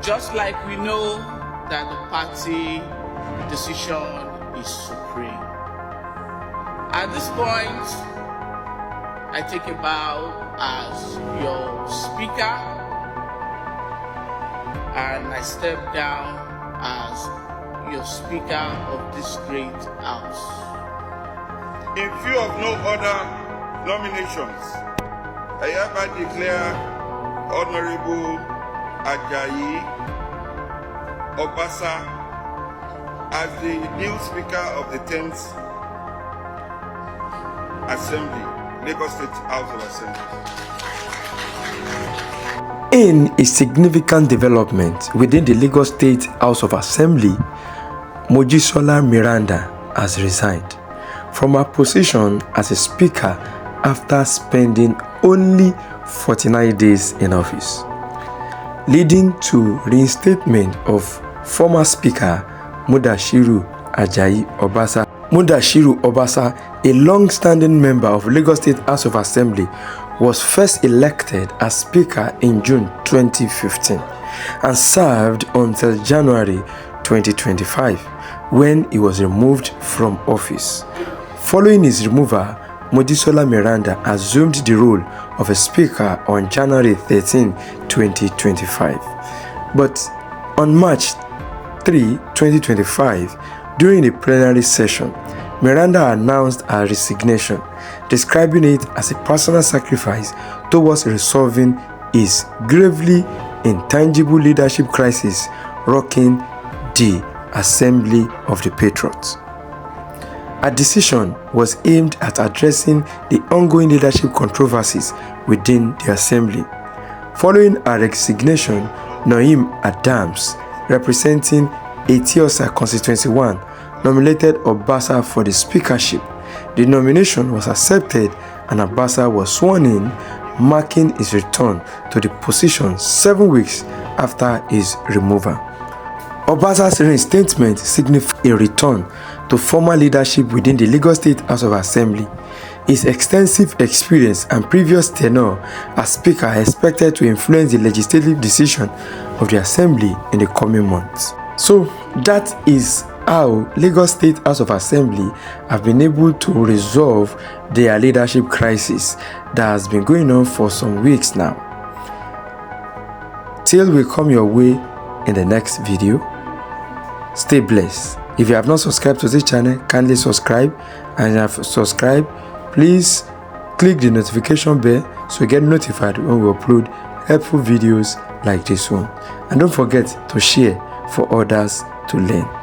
Just like we know that the party decision is supreme. At this point, I take a bow as your speaker, and I step down as your speaker of this great house. In view of no other nominations, I hereby declare Honorable Ajayi Obasa as the new Speaker of the 10th Assembly, Lagos State House of Assembly. In a significant development within the Lagos State House of Assembly, Mojisola Meranda has resigned from her position as a Speaker after spending only 49 days in office, leading to reinstatement of former Speaker Mudashiru Obasa. Mudashiru Obasa, a long-standing member of Lagos State House of Assembly, was first elected as Speaker in June 2015 and served until January 2025, when he was removed from office. Following his removal, Mojisola Meranda assumed the role of a Speaker on January 13, 2025. But on March 3, 2025, during a plenary session, Meranda announced her resignation, describing it as a personal sacrifice towards resolving his gravely intangible leadership crisis rocking the Assembly of the Patriots. Her decision was aimed at addressing the ongoing leadership controversies within the Assembly. Following her resignation, Naim Adams, representing Etiosa Constituency 1, nominated Obasa for the speakership. The nomination was accepted and Obasa was sworn in, marking his return to the position 7 weeks after his removal. Obasa's reinstatement signifies a return to former leadership within the Lagos State House of Assembly. His extensive experience and previous tenure as Speaker are expected to influence the legislative decision of the Assembly in the coming months. So that is how Lagos State House of Assembly have been able to resolve their leadership crisis that has been going on for some weeks now. Till we come your way in the next video, stay blessed. If you have not subscribed to this channel, kindly subscribe, and if you have subscribed, please click the notification bell so you get notified when we upload helpful videos like this one. And don't forget to share for others to learn.